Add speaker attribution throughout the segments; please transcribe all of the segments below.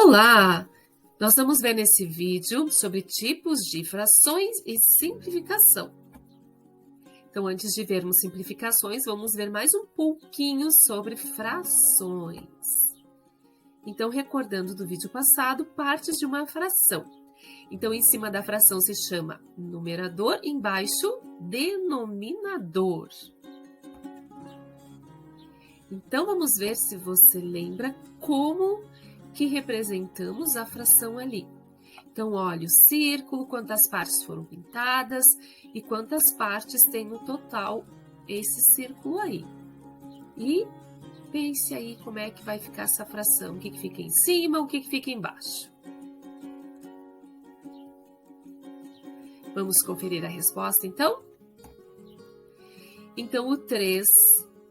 Speaker 1: Olá! Nós vamos ver nesse vídeo sobre tipos de frações e simplificação. Então, antes de vermos simplificações, vamos ver mais um pouquinho sobre frações. Então, recordando do vídeo passado, partes de uma fração. Então, em cima da fração se chama numerador, embaixo, denominador. Então, vamos ver se você lembra como que representamos a fração ali. Então, olha o círculo, quantas partes foram pintadas e quantas partes tem no total esse círculo aí. E pense aí como é que vai ficar essa fração, o que fica em cima, o que fica embaixo. Vamos conferir a resposta, então? Então, o 3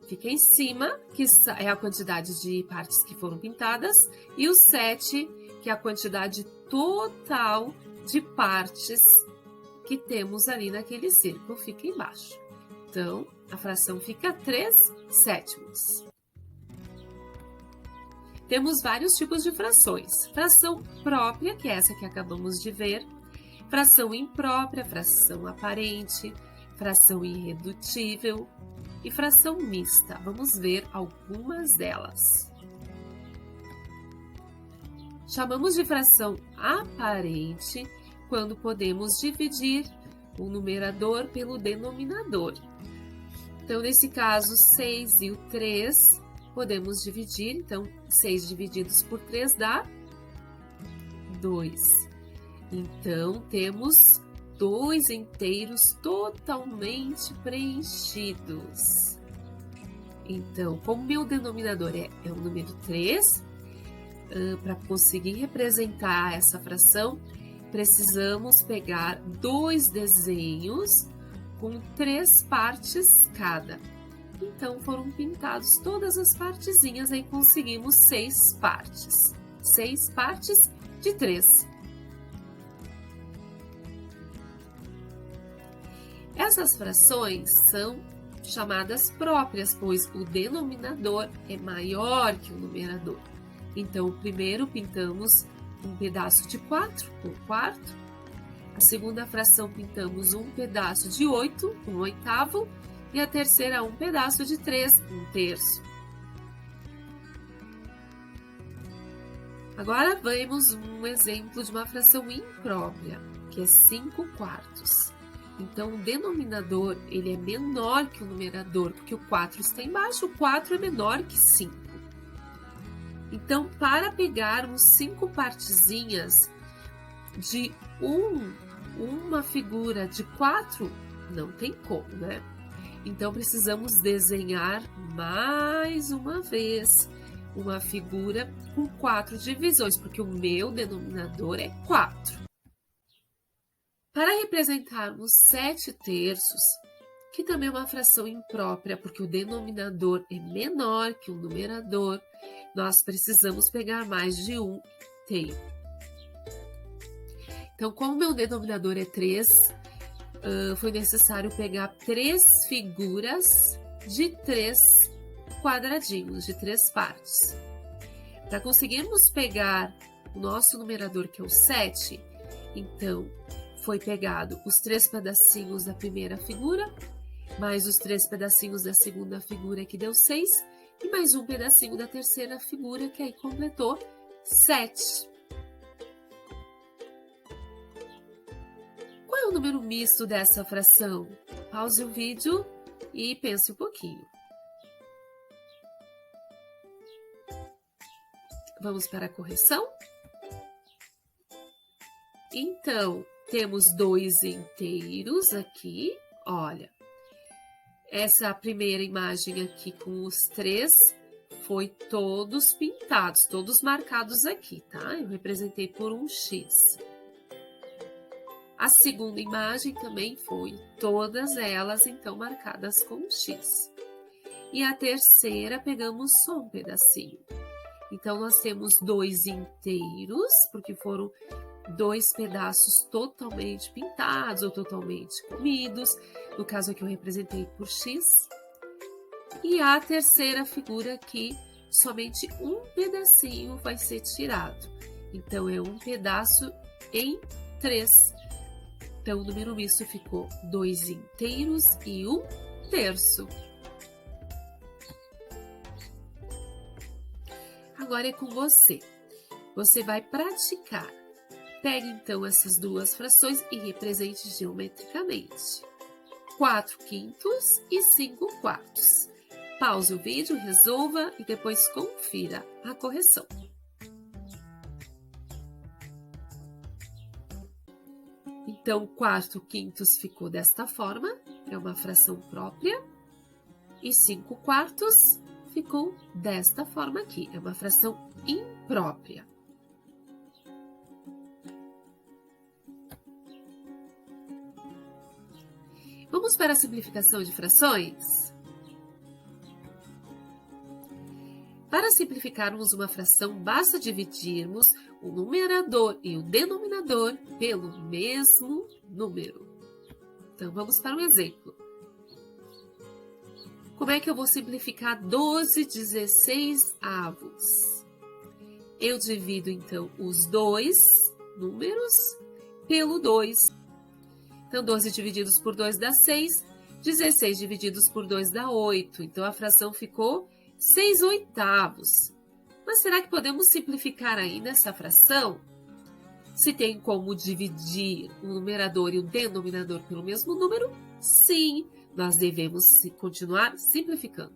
Speaker 1: fica em cima, que é a quantidade de partes que foram pintadas, e o 7, que é a quantidade total de partes que temos ali naquele círculo, fica embaixo. Então, a fração fica 3/7. Temos vários tipos de frações. Fração própria, que é essa que acabamos de ver. Fração imprópria, fração aparente, fração irredutível e fração mista. Vamos ver algumas delas. Chamamos de fração aparente quando podemos dividir o numerador pelo denominador. Então, nesse caso, 6 e o 3 podemos dividir. Então, 6 divididos por 3 dá 2. Então, temos 2 inteiros totalmente preenchidos. Então, como meu denominador é o número 3, para conseguir representar essa fração, precisamos pegar 2 desenhos com 3 partes cada. Então, foram pintados todas as partezinhas, aí conseguimos 6 partes. 6 partes de 3. Essas frações são chamadas próprias, pois o denominador é maior que o numerador. Então, primeiro pintamos um pedaço de 4, um quarto. A segunda fração pintamos um pedaço de 8, um oitavo. E a terceira, um pedaço de 3, um terço. Agora, vemos um exemplo de uma fração imprópria, que é 5 quartos. Então, o denominador ele é menor que o numerador, porque o 4 está embaixo, o 4 é menor que 5. Então, para pegarmos 5 partezinhas de uma figura de 4, não tem como, né? Então, precisamos desenhar mais uma vez uma figura com 4 divisões, porque o meu denominador é 4. Para representarmos 7 terços, que também é uma fração imprópria, porque o denominador é menor que o numerador, nós precisamos pegar mais de um inteiro. Então, como meu denominador é 3, foi necessário pegar 3 figuras de 3 quadradinhos, de 3 partes. Para conseguirmos pegar o nosso numerador, que é o 7, então, foi pegado os 3 pedacinhos da primeira figura, mais os 3 pedacinhos da segunda figura, que deu 6, e mais um pedacinho da terceira figura, que aí completou 7. Qual é o número misto dessa fração? Pause o vídeo e pense um pouquinho. Vamos para a correção? Então, temos 2 inteiros aqui, olha. Essa primeira imagem aqui com os 3 foi todos pintados, todos marcados aqui, tá? Eu representei por um X. A segunda imagem também foi todas elas, então, marcadas com um X. E a terceira pegamos só um pedacinho. Então, nós temos 2 inteiros, porque foram 2 pedaços totalmente pintados ou totalmente comidos. No caso aqui eu representei por X. E a terceira figura aqui, somente um pedacinho vai ser tirado. Então, é 1 pedaço em 3. Então, o número misto ficou 2 inteiros e 1 terço. Agora é com você. Você vai praticar. Pegue, então, essas duas frações e represente geometricamente. 4/5 e 5/4. Pause o vídeo, resolva e depois confira a correção. Então, 4/5 ficou desta forma, é uma fração própria. E 5/4 ficou desta forma aqui, é uma fração imprópria. Vamos para a simplificação de frações? Para simplificarmos uma fração, basta dividirmos o numerador e o denominador pelo mesmo número. Então, vamos para um exemplo. Como é que eu vou simplificar 12/16? Eu divido, então, os dois números pelo 2. Então, 12 divididos por 2 dá 6, 16 divididos por 2 dá 8. Então, a fração ficou 6/8. Mas será que podemos simplificar ainda essa fração? Se tem como dividir o numerador e o denominador pelo mesmo número, sim, nós devemos continuar simplificando.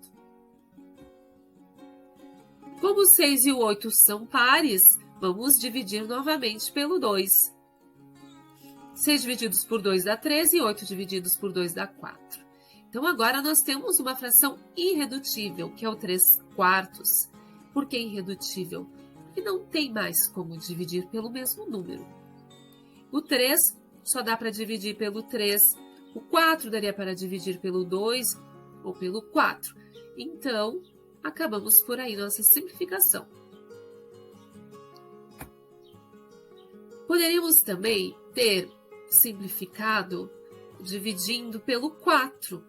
Speaker 1: Como o 6 e o 8 são pares, vamos dividir novamente pelo 2. 6 divididos por 2 dá 13 e 8 divididos por 2 dá 4. Então, agora nós temos uma fração irredutível, que é o 3/4. Por que irredutível? Porque não tem mais como dividir pelo mesmo número. O 3 só dá para dividir pelo 3. O 4 daria para dividir pelo 2 ou pelo 4. Então, acabamos por aí nossa simplificação. Poderíamos também ter simplificado dividindo pelo 4,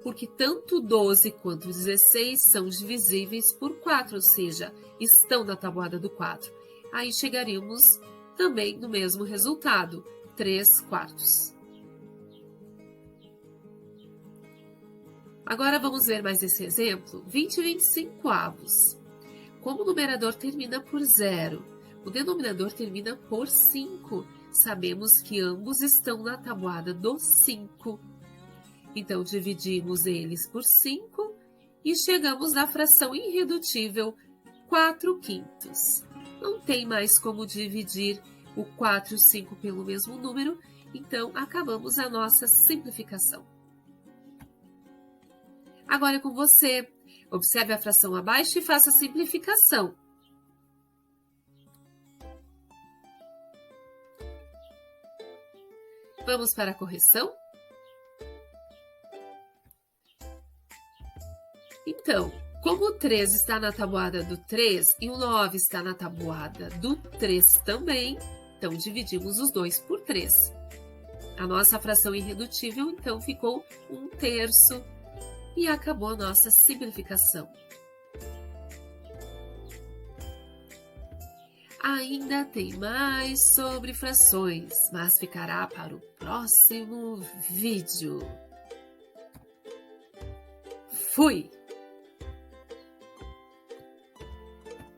Speaker 1: porque tanto 12 quanto 16 são divisíveis por 4, ou seja, estão na tabuada do 4. Aí chegaríamos também no mesmo resultado, 3/4. Agora vamos ver mais esse exemplo, 20/25. Como o numerador termina por 0, o denominador termina por 5. Sabemos que ambos estão na tabuada do 5. Então, dividimos eles por 5 e chegamos na fração irredutível 4/5. Não tem mais como dividir o 4 e o 5 pelo mesmo número, então acabamos a nossa simplificação. Agora é com você. Observe a fração abaixo e faça a simplificação. Vamos para a correção? Então, como o 3 está na tabuada do 3 e o 9 está na tabuada do 3 também, então dividimos os dois por 3. A nossa fração irredutível, então, ficou 1 terço e acabou a nossa simplificação. Ainda tem mais sobre frações, mas ficará para o próximo vídeo. Fui!